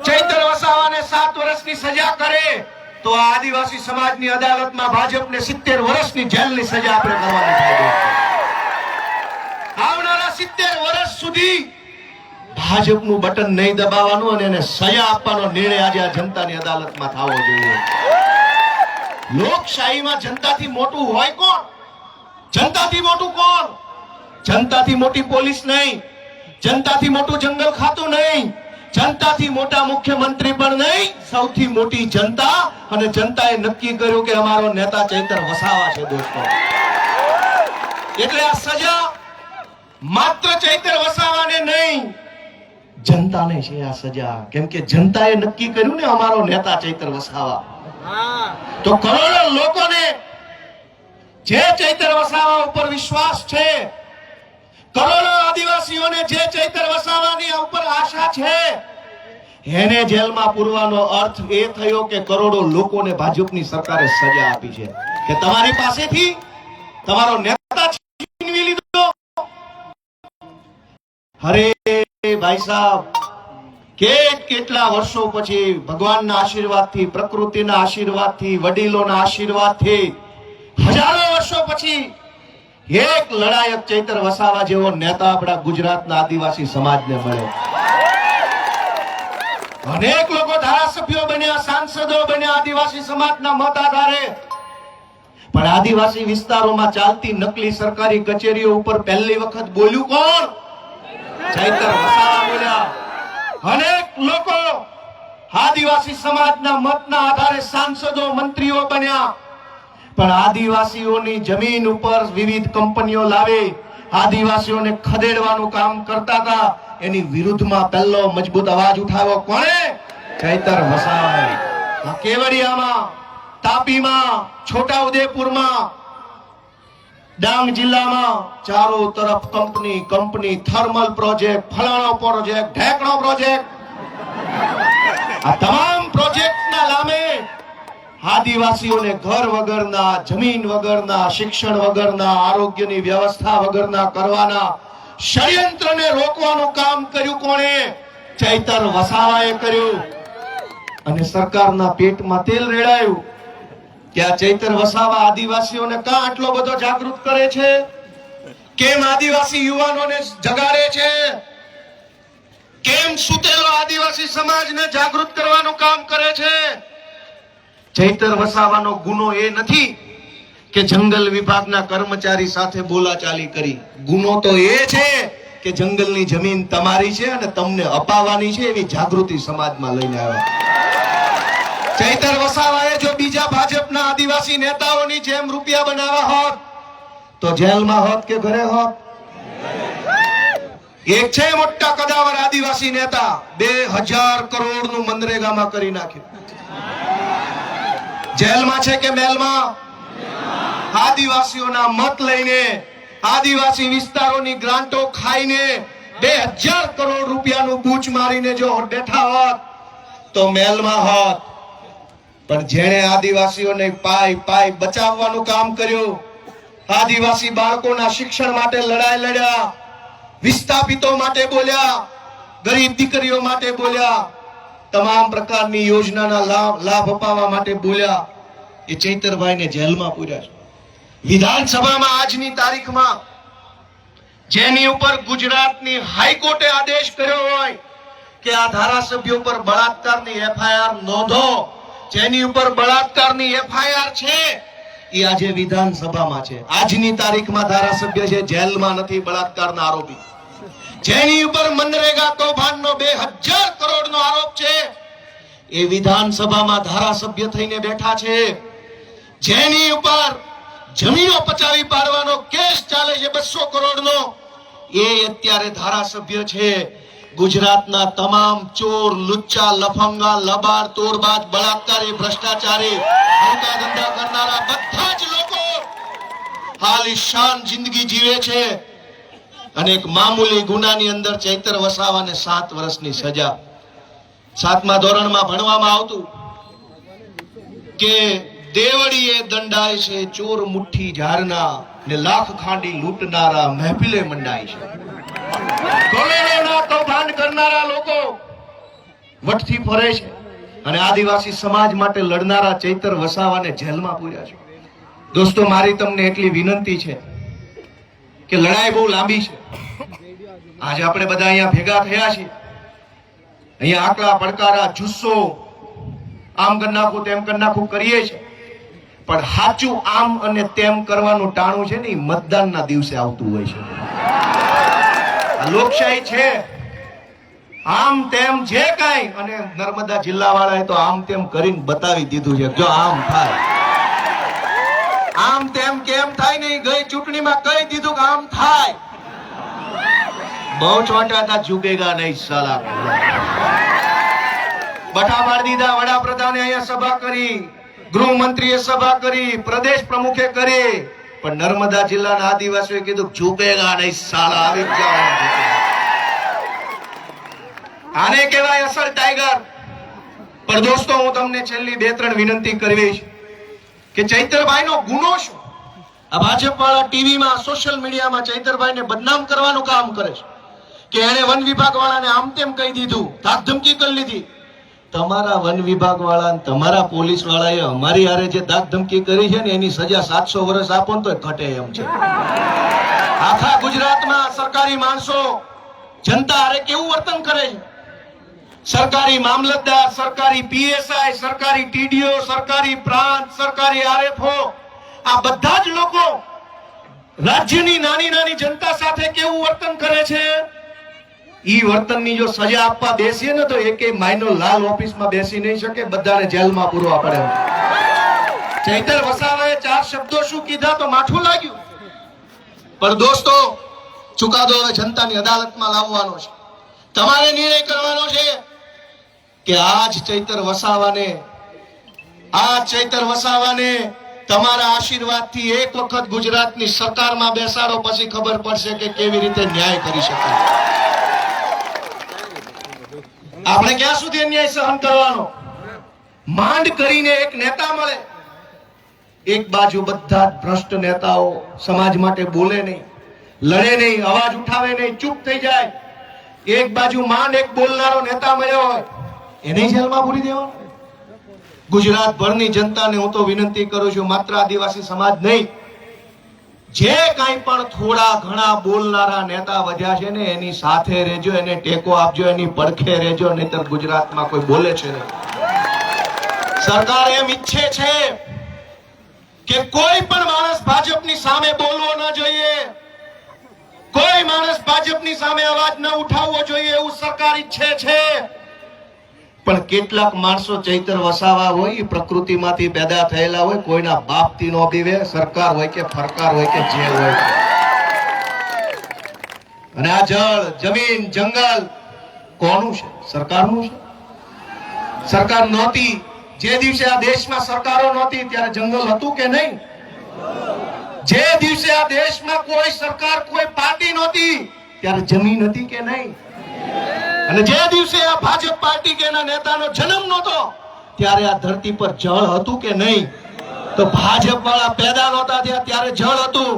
ચૈતર વસાવાને 7 વર્ષની સજા કરે તો આ આદિવાસી સમાજની અદાલતમાં ભાજપને 70 વર્ષની જેલની સજા આપણે કરવાની થાય. આવનારા 70 વર્ષ સુધી ભાજપનું બટન નહીં દબાવવાનું અને એને સજા આપવાનો નિર્ણય આજે આ જનતાની અદાલતમાં થવો જોઈએ. લોકશાહીમાં જનતાથી મોટું હોય કોણ? જનતાથી મોટું કોણ? જનતાથી મોટી પોલીસ નહીં, જનતાથી મોટું જંગલ ખાતું નહીં, જનતાથી મોટા મુખ્યમંત્રી પણ નહીં. સૌથી મોટી જનતા, અને જનતાએ નક્કી કર્યું કે અમારો નેતા ચૈતર વસાવા છે. દોસ્તો, એટલે આ સજા માત્ર ચૈતર વસાવાને નહીં, જનતાને છે આ સજા. કેમ કે જનતાએ નક્કી કર્યું ને અમારો નેતા ચૈતર વસાવા. તો કરોડો લોકોને જે ચૈતર વસાવા ઉપર વિશ્વાસ છે, કરોડો આદિવાસીઓને જે ચૈતર વસાવાની ઉપર આશા છે, એને જેલમાં પૂરવાનો અર્થ એ થયો કે કરોડો લોકોને ભાજપની સરકારે સજા આપી છે કે તમારી પાસેથી તમારો નેતા છીનવી લીધો. અરે ભાઈ સાહેબ, કેટલા વર્ષો પછી ભગવાનના આશીર્વાદથી, પ્રકૃતિના આશીર્વાદથી, વડીલોના આશીર્વાદથી, હજારો વર્ષો પછી એક લડાયક ચૈતર વસાવા જેવો નેતા આપણા ગુજરાતના આદિવાસી સમાજને મળ્યો. અનેક લોકો ધારાસભ્યો બન્યા, સાંસદો બન્યા આદિવાસી સમાજના મત આધારે. પણ આદિવાસી વિસ્તારોમાં ચાલતી નકલી સરકારી કચેરીઓ ઉપર પહેલી વખત બોલ્યું કોણ? ચૈતર વસાવા બોલ્યા. અનેક લોકો આદિવાસી સમાજના મતના આધારે સાંસદો, મંત્રીઓ બન્યા. પણ આદિવાસીઓની જમીન ઉપર વિવિધ કંપનીઓ લાવી આદિવાસીઓને ખદેડવાનું કામ કરતા હતા. એની વિરુદ્ધમાં પહેલો મજબૂત અવાજ ઉઠાવ્યો કોણે? ચૈતર વસાવાએ. કેવડિયામાં, તાપીમાં, છોટાઉદેપુરમાં, ડાંગ જિલ્લામાં ચારો તરફ કંપની, થર્મલ પ્રોજેક્ટ, ફલાણો પ્રોજેક્ટ, ઢેકણો પ્રોજેક્ટ. આ તમામ પ્રોજેક્ટના નામે આદિવાસીઓને ઘર વગરના, જમીન વગરના, શિક્ષણ વગરના, આરોગ્યની વ્યવસ્થા વગરના કરવાના ષડયંત્રને રોકવાનું કામ કર્યું કોણે? ચૈતર વસાવાએ કર્યું. અને સરકારના પેટમાં તેલ રેડાયું કે આ ચૈતર વસાવા આદિવાસીઓને કાં આટલો બધો જાગૃત કરે છે? કેમ આદિવાસી યુવાનોને જગાડે છે? કેમ સુતેલો આદિવાસી સમાજને જાગૃત કરવાનું કામ કરે છે? ચૈતર વસાવાનો ગુનો એ નથી કે જંગલ વિભાગના કર્મચારી સાથે બોલાચાલી કરી. ગુનો તો એ છે કે જંગલની જમીન તમારી છે અને તમને અપાવવાની છે એવી જાગૃતિ સમાજમાં લઈને આવ્યા. ચૈતર વસાવાએ જો બીજા ભાજપના આદિવાસી નેતાઓની જેમ રૂપિયા બનાવ્યા હોત તો જેલમાં હોત કે ઘરે હોત? એક છે મોટા કદાવર આદિવાસી નેતા, 2000 કરોડનું મનરેગામાં કરી નાખ્યું. જેલમાં છે કે મેલમાં? આદિવાસીઓના મત લઈને, આદિવાસી વિસ્તારોની ગ્રાન્ટો ખાઈને 2000 કરોડ રૂપિયાનું બૂચ મારીને જો બેઠા હોત તો મેલમાં હોત. પણ જેણે આદિવાસીઓને પાય બચાવવાનું કામ કર્યું, આદિવાસી બાળકોના શિક્ષણ માટે લડાઈ લડ્યા, વિસ્થાપિતો માટે બોલ્યા, ગરીબ દીકરીઓ માટે બોલ્યા, તમામ પ્રકારની યોજનાના લાભ અપાવવા માટે બોલ્યા. એ ચૈતરભાઈને જેલમાં પૂર્યા છે. વિધાનસભામાં આજની તારીખમાં જેની ઉપર ગુજરાતની હાઈકોર્ટે આદેશ કર્યો હોય કે આ ધારાસભ્યો પર બળાત્કારની એફઆઈઆર નોંધો, જેની ઉપર બળાત્કારની એફઆઈઆર છે એ આજે વિધાનસભામાં છે. આજની તારીખમાં ધારાસભ્ય છે, જેલમાં નથી, બળાત્કારના આરોપી. જેની ઉપર મનરેગા કૌભાંડનો 2000 કરોડનો આરોપ છે એ વિધાનસભામાં ધારાસભ્ય થઈને બેઠા છે. જેની ઉપર જમીનો પચાવી પાડવાનો કેસ ચાલે છે 200 કરોડનો, એ અત્યારે ધારાસભ્ય છે. ગુજરાતના તમામ ચોર, લુચ્ચા, લફંગા, લબાડ, તોડબાજ, બળાત્કારી, ભ્રષ્ટાચારી, હલકા ધંધા કરનારા બધા જ લોકો આલીશાન જિંદગી જીવે છે. અને એક મામૂલી ગુનાની અંદર ચૈતર વસાવાને 7 વર્ષની સજા. 7મા ધોરણમાં ભણવામાં આવતું કે દેવડીએ દંડાય છે ચોર મુઠ્ઠી ઝારના, ને લાખ ખાંડી લૂંટનારા મહેફિલે મંડાય છે. કોલેરાના કૌભાંડ કરનારા લોકો વટથી ફરે છે અને આદિવાસી સમાજ માટે લડનારા ચૈતર વસાવાને જેલમાં પૂર્યા છે. દોસ્તો, મારી તમને એટલી વિનંતી છે કે લડાઈ બહુ લાંબી છે. આજે આપણે બધા અહીંયા ભેગા થયા છીએ, અહીંયા આકડા પડકારા, જુસ્સો, આમ કરી નાખું તેમ કરી નાખું કરીએ છીએ, પણ સાચું આમ અને તેમ કરવાનું ટાણું છે ને એ મતદાનના દિવસે આવતું હોય છે. આ લોકશાહી છે. આમ તેમ જે કાંઈ, અને નર્મદા જિલ્લા વાળાએ તો આમ તેમ કરીને બતાવી દીધું છે. જો આમ થાય, આમ તેમ કેમ થાય નહીં, ગઈ ચૂંટણીમાં કહી દીધું કે આમ થાય. બહુ ચોંટા હતા, ઝુકેગા નહીં સાલા. બઠા પાડી દીધા. વડાપ્રધાને અહીંયા સભા કરી, ગૃહમંત્રીએ સભા કરી, પ્રદેશ પ્રમુખે કરી, પણ નર્મદા જિલ્લાના આદિવાસીઓએ કીધું ઝુકેગા નહીં સાલા, આવી જ જાઓ. આને કહેવાય અસલ ટાઈગર. પણ દોસ્તો, હું તમને છેલ્લી 2-3 વિનંતી કરવી છે કે ચૈતરભાઈનો ગુનો શું? આ ભાજપ વાળા ટીવીમાં, સોશિયલ મીડિયામાં ચૈતરભાઈને બદનામ કરવાનું કામ કરે છે કે એને વન વિભાગ વાળાને આમ તેમ કહી દીધું, ધાક ધમકી કરી લીધી. તમારા વન વિભાગ વાળા, તમારા પોલીસ વાળાએ અમારી હારે જે ધાક ધમકી કરી છે ને એની સજા 700 વર્ષ આપો ને તો ઘટે એમ છે. આખા ગુજરાતમાં સરકારી માણસો જનતા હારે કેવું વર્તન કરે છે? સરકારી મામલતદાર, સરકારી પીએસઆઈ, સરકારી ટીડીઓ, સરકારી પ્રાંત, સરકારી આરએફઓ, આ બધા જ લોકો રાજ્યની નાની નાની જનતા સાથે કેવું વર્તન કરે છે? ઈ વર્તનની જો સજા આપવા બેસીએ ને તો એકેય માયનો લાલ ઓફિસમાં બેસી નહીં શકે, બધાને જેલમાં પૂરવા પડે. ચૈતર વસાવાએ 4 શબ્દો શું કીધા તો માઠું લાગ્યું. પણ દોસ્તો, ચુકાદો હવે જનતાની અદાલતમાં લાવવાનો છે. તમારે નિર્ણય કરવાનો છે કે આજ ચૈતર વસાવાને તમારા આશીર્વાદથી એક વખત ગુજરાતની સરકારમાં બેસાડો, પછી ખબર પડશે કે કેવી રીતે ન્યાય કરી શકાય. આપણે ક્યાં સુધી અન્યાય સહન કરવાનો? માંડ કરીને એક નેતા મળે, એક બાજુ બધા ભ્રષ્ટ નેતાઓ સમાજ માટે બોલે નહીં, લડે નહીં, અવાજ ઉઠાવે નહીં, ચૂપ થઈ જાય. એક બાજુ માંડ એક બોલનારો નેતા મળ્યો હોય, એને જેલમાં પૂરી દેવાનો. ગુજરાતભરની જનતાને હું તો વિનંતી કરું છું, માત્ર આદિવાસી સમાજ નહીં, જે કાંઈ પણ થોડા ઘણા બોલનારા નેતા વધ્યા છે ને એની સાથે રહેજો, એને ટેકો આપજો, એની પડખે રહેજો, નહીતર ગુજરાતમાં કોઈ બોલે છે નહીં. સરકાર એમ ઈચ્છે છે કે કોઈ પણ માણસ ભાજપની સામે બોલવો ન જોઈએ, કોઈ માણસ ભાજપની સામે અવાજ ન ઉઠાવવો જોઈએ, એવું સરકાર ઈચ્છે છે. પણ કેટલાક માણસો ચૈતર વસાવા હોય, એ પ્રકૃતિમાંથી પેદા થયેલા હોય, કોઈના બાપથી નો બીવે, સરકાર હોય કે ફરકાર હોય કે જે હોય. અને આ જળ, જમીન, જંગલ કોનું છે? સરકારનું છે. સરકાર નહોતી, જે દિવસે આ દેશમાં સરકારો નહોતી ત્યારે જંગલ હતું કે નહીં? જે દિવસે આ દેશમાં કોઈ સરકાર, કોઈ પાર્ટી નહોતી ત્યારે જમીન હતી કે નહીં? અને જે દિવસે આ ભાજપ પાર્ટી કે એના નેતાનો જન્મ નહોતો ત્યારે આ ધરતી પર જળ હતું કે નહીં? તો ભાજપ વાળા પેદા નહોતા થયા ત્યારે જળ હતું,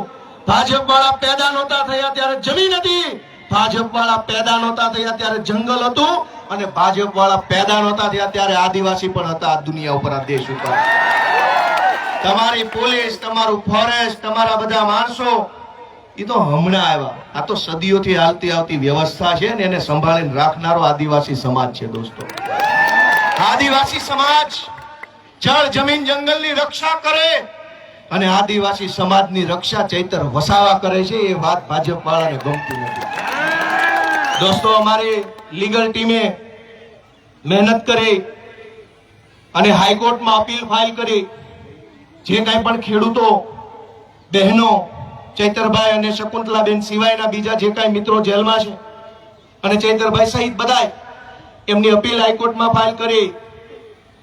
ભાજપ વાળા પેદા નહોતા થયા ત્યારે જમીન હતી, ભાજપ વાળા પેદા નહોતા થયા ત્યારે જંગલ હતું, અને ભાજપ વાળા પેદા નહોતા થયા ત્યારે આદિવાસી પણ હતા આ દુનિયા ઉપર, આ દેશ ઉપર. તમારી પોલીસ, તમારું ફોરેસ્ટ, તમારા બધા માણસો એ તો હમણાં આવ્યા. આ તો સદીઓથી હાલતી આવતી વ્યવસ્થા છે ને એને સંભાળીને રાખનારો આદિવાસી સમાજ છે દોસ્તો. આદિવાસી સમાજ જળ જમીન જંગલની રક્ષા કરે અને આદિવાસી સમાજની રક્ષા ચૈતર વસાવા કરે છે. એ વાત ભાજપ વાળાને ગમતી નથી દોસ્તો. અમારી લીગલ ટીમે મહેનત કરી અને હાઈકોર્ટમાં અપીલ ફાઇલ કરી. જે કાંઈ પણ ખેડૂતો બહેનો ચૈતરભાઈ અને શકુંતલાબેન સિવાયના બીજા જે કાંઈ મિત્રો જેલમાં છે અને ચૈતરભાઈ સહિત બધાય એમની અપીલ હાઈકોર્ટમાં ફાઇલ કરી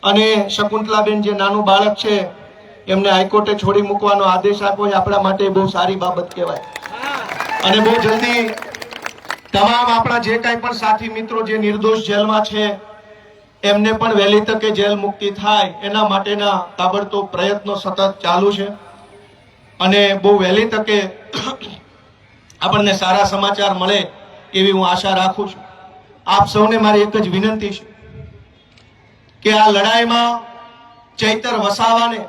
અને શકુંતલાબેન જે નાનું બાળક છે એમને હાઈકોર્ટે છોડી મૂકવાનો આદેશ આપ્યો છે. આપણા માટે બહુ સારી બાબત કહેવાય. અને બહુ જલ્દી તમામ આપણા જે કાંઈ પણ સાથી મિત્રો જે નિર્દોષ જેલમાં છે એમને પણ વહેલી તકે જેલ મુક્તિ થાય એના માટેના તાબડતોબ પ્રયત્નો સતત ચાલુ છે. અને બહુ વહેલી તકે આપણને સારા સમાચાર મળે એવી હું આશા રાખું છું. આપ સૌને મારી એક જ વિનંતી છે કે આ લડાઈમાં ચૈતર વસાવાને,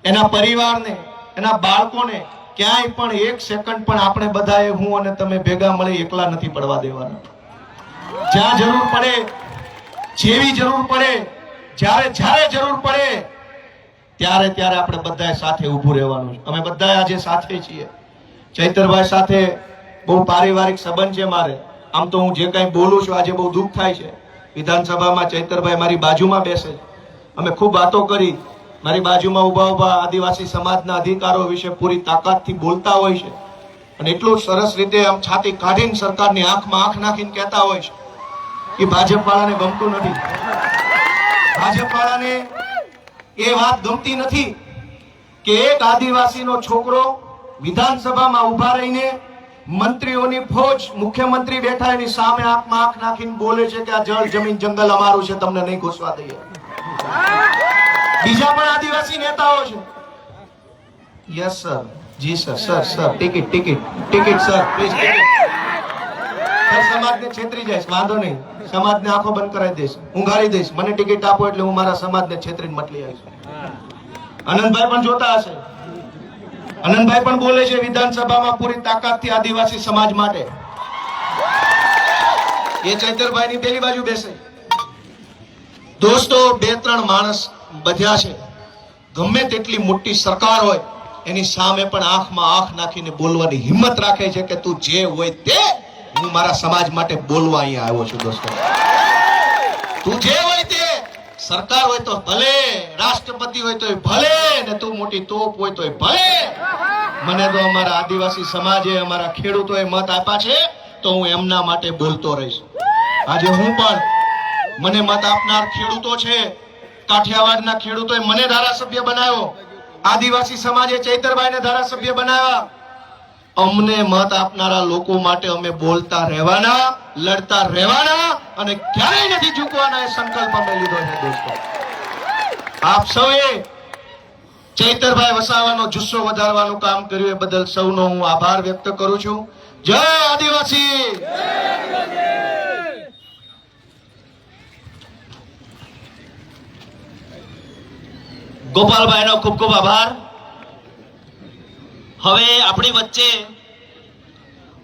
એના પરિવારને, એના બાળકોને ક્યાંય પણ એક સેકન્ડ પણ આપણે બધાએ, હું અને તમે ભેગા મળી એકલા નથી પડવા દેવાના. જ્યાં જરૂર પડે, જેવી જરૂર પડે, જ્યારે જરૂર પડે ત્યારે ત્યારે આપણે બધાએ સાથે ઊભું રહેવાનું છે. અમે બધા આજે સાથે છીએ. ચૈતરભાઈ સાથે બહુ પારિવારિક સંબંધ છે મારે. આમ તો હું જે કાંઈ બોલું છું આજે બહુ દુઃખ થાય છે. વિધાનસભામાં ચૈતરભાઈ મારી બાજુમાં બેસે, અમે ખૂબ વાતો કરી. મારી બાજુમાં ઊભા ઊભા આદિવાસી સમાજના અધિકારો વિશે પૂરી તાકાતથી બોલતા હોય છે અને એટલું સરસ રીતે આમ છાતી કાઢીને સરકારની આંખમાં આંખ નાખીને કહેતા હોય છે. એ ભાજપ વાળાને ગમતું નથી. ભાજપ વાળાને એ વાત ગમતી નથી કે એક આદિવાસીનો છોકરો વિધાનસભામાં ઉભા રહીને મંત્રીઓની ફોજ, મુખ્યમંત્રી બેઠા એની સામે આંખમાં આંખ નાખીને બોલે છે કે આ જળ જમીન જંગલ અમારું છે, તમને નહીં ઘૂસવા દઈએ. બીજા પણ આદિવાસી નેતાઓ છે. યસ સર, જી sir, sir ticket sir, please ticket. સમાજને છેતરી જાય, વાંધો નહીં, સમાજને આંખો બંધ કરાવી દઈશ, ઊંઘાડી દઈશ. મને ટિકિટ આપો એટલે હું મારા સમાજને છેતરીને મટલી આવીશ. આનંદભાઈ પણ જોતા હશે. આનંદભાઈ પણ બોલે છે વિધાનસભામાં પૂરી તાકાતથી આદિવાસી સમાજ માટે. એ ચૈતરભાઈ ની પેલી બાજુ બેસે. દોસ્તો, બે ત્રણ માણસ બધ્યા છે. ગમે તેટલી મોટી સરકાર હોય એની સામે પણ આંખમાં આંખ નાખીને બોલવાની હિંમત રાખે છે કે તું જે હોય તે, હું મારા સમાજ માટે બોલવા અહીંયા આવ્યો છું. દોસ્તો, તું જે હોય તે, સરકાર હોય તો ભલે, રાષ્ટ્રપતિ હોય તો ભલે, ને તું મોટી તોપ હોય તો ભલે. મને તો અમારા આદિવાસી સમાજે, અમારા ખેડૂતોએ મત આપ્યા છે તો હું એમના માટે બોલતો રહીશ. આજે હું પણ, મને મત આપનાર ખેડૂતો છે, કાઠિયાવાડના ખેડૂતોએ મને ધારાસભ્ય બનાવ્યો, આદિવાસી સમાજે ચૈતરભાઈને ધારાસભ્ય બનાવ્યા. અમને મત આપનારા લોકો માટે અમે બોલતા રહેવાના, લડતા રહેવાના અને ક્યારેય નથી ઝૂકવાના, એ સંકલ્પ અમે લીધો છે. દોસ્તો, આપ સૌએ ચૈતરભાઈ વસાવાનો જુસ્સો વધારવાનું કામ કર્યું એ બદલ સૌનો હું આભાર વ્યક્ત કરું છું. જય આદિવાસી. ગોપાલભાઈનો ખૂબ ખૂબ આભાર. હવે આપણી વચ્ચે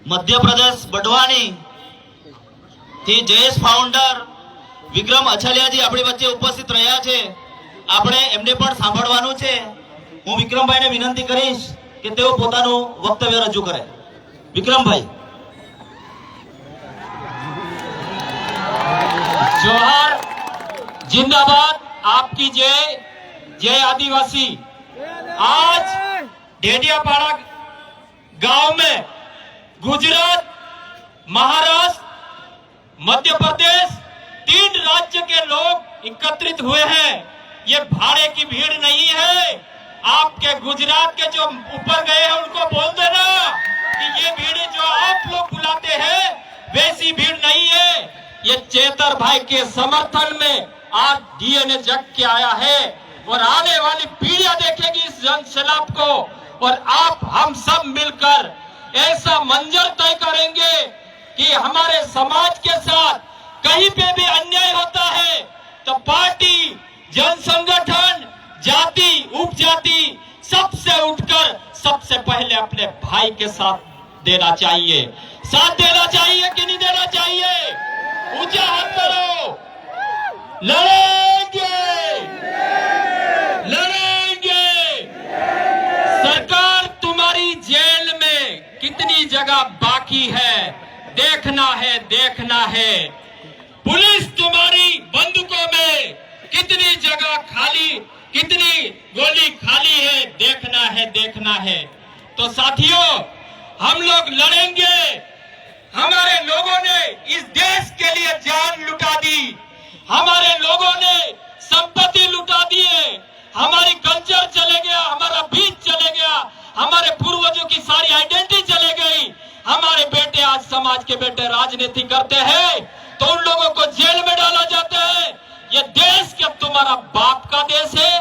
મધ્યપ્રદેશ બડવાની થી જયેશ ફાઉન્ડર વિક્રમ અછલિયાજી આપણી વચ્ચે ઉપસ્થિત રહ્યા છે. આપણે એમને પણ સાંભળવાનું છે. હું વિક્રમભાઈને વિનંતી કરીશ કે તેઓ પોતાનું વક્તવ્ય રજૂ કરે. વિક્રમભાઈ. जोहार, जिंदाबाद, आपकी जय, जय आदिवासी। आज डेडियापाड़ा गांव में गुजरात, महाराष्ट्र, मध्य प्रदेश, 3 राज्य के लोग एकत्रित हुए हैं। ये भाड़े की भीड़ नहीं है। आपके गुजरात के जो ऊपर गए हैं उनको बोल देना कि ये भीड़ जो आप लोग बुलाते हैं वैसी भीड़ नहीं है। ये चेतर भाई के समर्थन में आज डीएनए जग के आया है और आने वाली पीढ़ियां देखेगी इस जनसैलाब को। और आप हम सब मिलकर ऐसा मंजर तय करेंगे कि हमारे समाज के साथ कहीं पे भी अन्याय होता है तो पार्टी, जन संगठन, जाति, उपजाति सबसे उठकर सबसे पहले अपने भाई के साथ देना चाहिए। साथ देना चाहिए कि नहीं देना चाहिए? ऊंचा हाथ करो। लड़ेंगे, लड़ेंगे। सरकार तुम्हारी जेल में कितनी जगह बाकी है देखना है, देखना है। पुलिस तुम्हारी बंदूकों में कितनी जगह खाली, कितनी गोली खाली है, देखना है, देखना है। तो साथियों, हम लोग लड़ेंगे। हमारे लोगों ने इस देश के लिए जान लुटा दी, हमारे लोगों ने संपत्ति लुटा दिए, हमारी कल्चर चले गया, हमारा बीज चले गया, हमारे पूर्वजों की सारी आइडेंटिटी चले गई। हमारे बेटे, आज समाज के बेटे राजनीति करते हैं तो उन लोगों को जेल में डाला जाता है। ये देश क्या तुम्हारा बाप का देश है?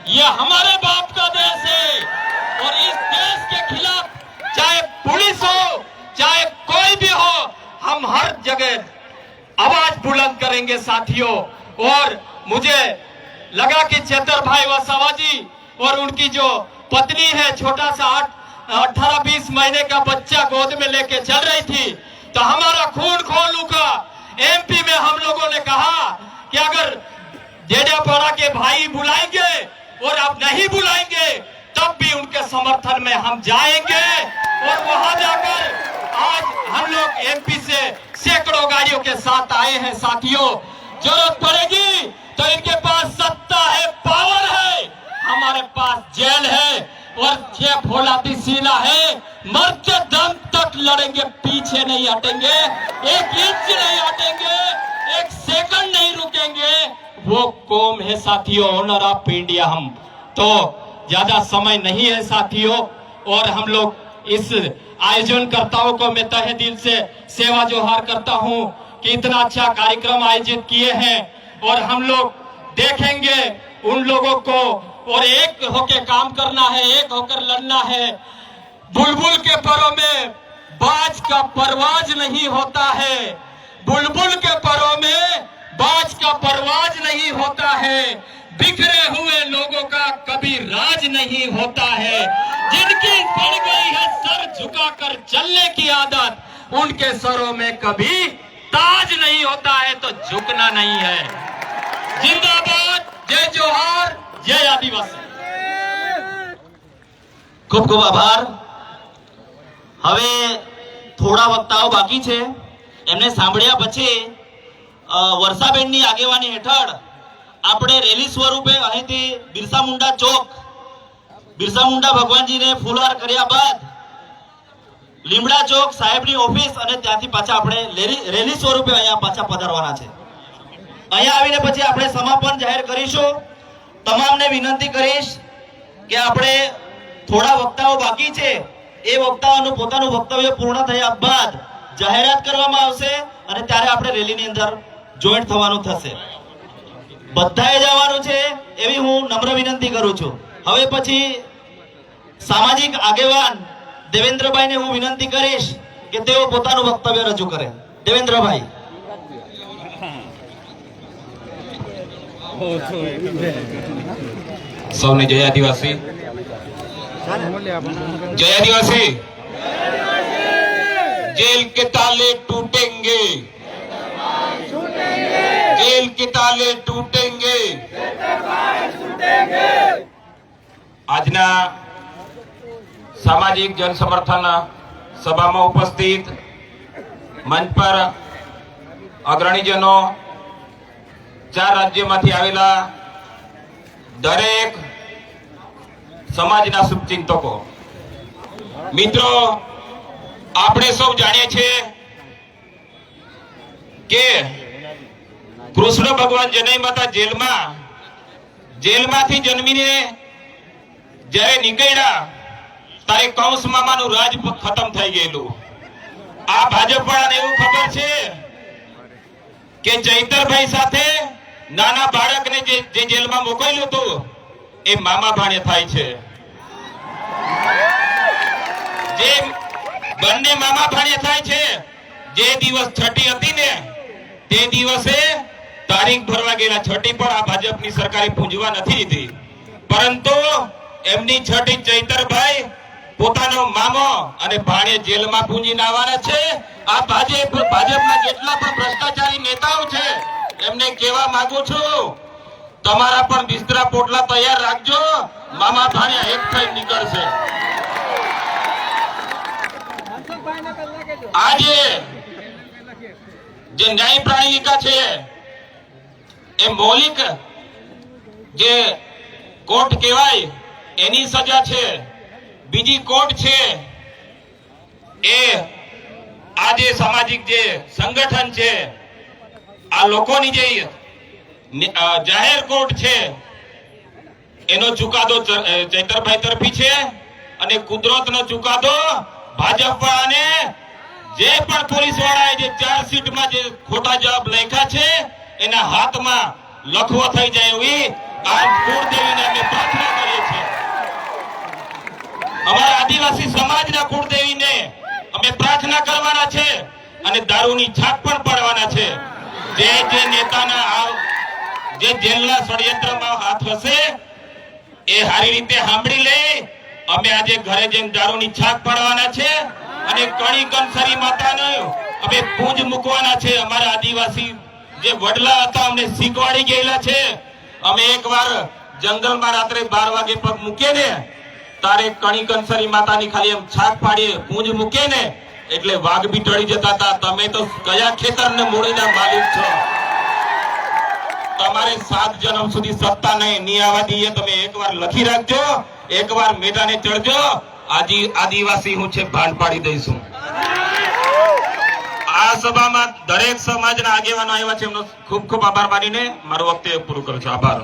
ये हमारे बाप का देश है। और इस देश के खिलाफ चाहे पुलिस हो, चाहे कोई भी हो, हम हर जगह आवाज बुलंद करेंगे साथियों। और मुझे लगा कि चेतर भाई वसावा जी और उनकी जो पत्नी है, छोटा सा 18-20 महीने का बच्चा गोद में लेके चल रही थी, तो हमारा खून खोल उठा। एमपी में हम लोगों ने कहा कि अगर डेडियापाड़ा के भाई बुलाएंगे और अब नहीं बुलाएंगे तब भी उनके समर्थन में हम जाएंगे। और वहां जाकर आज हम लोग एमपी से सैकड़ों गाड़ियों के साथ आए हैं साथियों। जरूरत पड़ेगी तो इनके पास सत्ता है, पावर है, हमारे पास जेल है और ये फौलादी सीना है। मरते दम तक लड़ेंगे, पीछे नहीं हटेंगे, एक इंच नहीं हटेंगे, एक सेकंड नहीं रुकेंगे। वो कौम है साथियों, ऑनर ऑफ इंडिया। हम तो ज्यादा समय नहीं है साथियों, और हम लोग इस आयोजनकर्ताओं को मैं तहे दिल से सेवा जोहार करता हूं कि इतना अच्छा कार्यक्रम आयोजित किए हैं। और हम लोग देखेंगे उन लोगों को, और एक होकर काम करना है, एक होकर लड़ना है। बुलबुल के परों में बाज का परवाज नहीं होता है, बुलबुल के परों में बाज का परवाज नहीं होता है। बिखरे हुए लोगों का कभी राज नहीं होता है। जिनकी पड़ गई है सर झुकाकर चलने की आदत, उनके सरों में कभी ताज नहीं होता है, तो झुकना नहीं है। जिंदाबाद, जय जोहार, जय आदिवासी। ખૂબ ખૂબ આભાર. હવે થોડા વક્તાઓ બાકી છે, એમને સાંભળ્યા પછી વર્ષાબેનની આગેવાની હેઠળ આપણે રેલી સ્વરૂપે અહીંથી બિરસા મુંડા ચોક, બિરસા મુંડા ભગવાનજીને ફૂલહાર કર્યા બાદ લીમડા ચોક સાહેબની ઓફિસ અને ત્યાંથી પાછા આપણે રેલી સ્વરૂપે અહીંયા પાછા પધારવાના છે. અહીંયા આવીને પછી આપણે સમાપન જાહેર કરીશું. તમામને વિનંતી કરીશ કે આપણે થોડા વક્તાઓ બાકી છે, એ વક્તાઓનું પોતાનું વક્તવ્ય પૂર્ણ થયા બાદ જાહેરાત કરવામાં આવશે અને ત્યારે આપણે રેલીની અંદર જોઈન્ટ થવાનું થશે. બધાએ જવાનું છે એવી હું નમ્ર વિનંતી કરું છું. હવે પછી સામાજિક આગેવાન દેવેન્દ્રભાઈને હું વિનંતી કરીશ કે તેઓ પોતાનું વક્તવ્ય રજૂ કરે. દેવેન્દ્રભાઈ. સૌને જય આદિવાસી. जय आदिवासी. जेल के ताले टूटेंगे, जेल के ताले टूटेंगे. આજના સામાજિક જનસમર્થન સભામાં ઉપસ્થિત મંચ પર અગ્રણીજનો, 4 રાજ્યોમાંથી આવેલા દરેક સમાજના શુભચિંતકો, મિત્રો, આપણે સૌ જાણીએ છીએ કે કૃષ્ણ ભગવાન જનઈ માતા જેલમાંથી જન્મીને જ્યારે નીકળ્યા ત્યારે કંસ મામાનું રાજ ખતમ થઈ ગયેલું. આ ભાજપવાળાને એવું ખબર છે કે ચૈતરભાઈ સાથે નાના બાળકને જે જેલમાં મોકલ્યું હતું એ મામા ભાણે થાય છે. જે બંને મામા ભાણે થાય છે, જે દિવસ છઠ્ઠી હતી ને તે દિવસે તારીખ ભરવા ગયેલા. છઠ્ઠી પણ આ ભાજપની સરકારે પૂંજવા નથી દીધી, પરંતુ એમની છઠ્ઠી ચૈતરભાઈ પોતાનો મામો અને ભાણે જેલમાં પૂંજીને આવવાના છે. આ ભાજપના જેટલા પણ ભ્રષ્ટાચારી નેતાઓ છે એમને કહેવા માંગુ છું, તમારા પણ બિસ્તરા પોટલા તૈયાર રાખજો. મામા ભાણ્યા એક થઈ નીકળશે. આજે જે ન્યાય પ્રાણિકા છે એ મૌલિક જે કોર્ટ કહેવાય એની સજા છે. બીજી કોર્ટ છે એ આ જે સામાજિક જે સંગઠન છે, આ લોકોની જે જાહેર કોર્ટ છે એનો ચુકાદો ચૈતરભાઈ તરફી છે, અને કુદરતનો ચુકાદો ભાજપ વાળાને જે પણ પોલીસ વાળાએ જે ચાર્જશીટમાં જે ખોટા જવાબ લખ્યા છે એના હાથમાં લખવો થઈ જાય એવી આ કુળદેવીને અમે પ્રાર્થના કરીએ છીએ. અમારા આદિવાસી સમાજના કુળદેવીને અમે પ્રાર્થના કરવાના છે અને દારૂની છાપ પણ પાડવાના છે. જે નેતાના જે જેલના ષડયંત્રમાં હાથ હશે એ સારી રીતે સાંભળી લે. અમે આજે ઘરે જઈને દારૂની છાપ પાડવાના છે અને કણી કંસરી માતાને અમે પૂજ મૂકવાના છે. અમારા આદિવાસી જે વડલા હતા અમને શીખવાડી ગયેલા છે. અમે એકવાર જંગલમાં રાત્રે 12 વાગે પગ મૂકે ને તારે કણી કંસરી માતાની ખાલી એમ છાપ પાડીએ પૂંજ મૂકે ને એટલે વાઘ બી ટળી જતા હતા. તમે તો કયા ખેતરને મૂળીના માલિક છો? તમારે 7 જન્મ સુધી સત્તા નહીં આવવા દઈએ. તમે એકવાર લખી રાખજો, એકવાર મેદાને ચડજો. આદિવાસી હું છે ભાન પાડી દઈશું. આ સભામાં દરેક સમાજના આગેવાનો આવ્યા છે, એમનો ખૂબ ખૂબ આભાર માનીને મારું વક્તવ્ય પૂરું કરું છું. આભાર.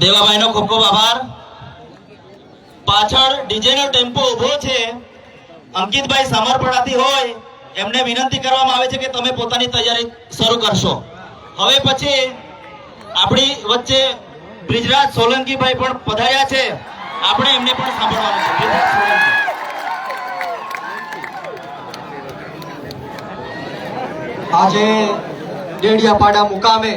દેવાભાઈનો ખૂબ ખૂબ આભાર. પાછળ ડીજે નો ટેમ્પો ઉભો છે, અંકિતભાઈ સામરપડાથી હોય, એમને વિનંતી કરવામાં આવે છે કે તમે પોતાની તૈયારી શરૂ કરશો. હવે પછી આપણી વચ્ચે બ્રિજરાજ સોલંકીભાઈ પણ પધાર્યા છે, આપણે એમને પણ સાંભળવાનું છે. બ્રિજરાજ સોલંકી. આજે ડેડિયાપાડા મુકામે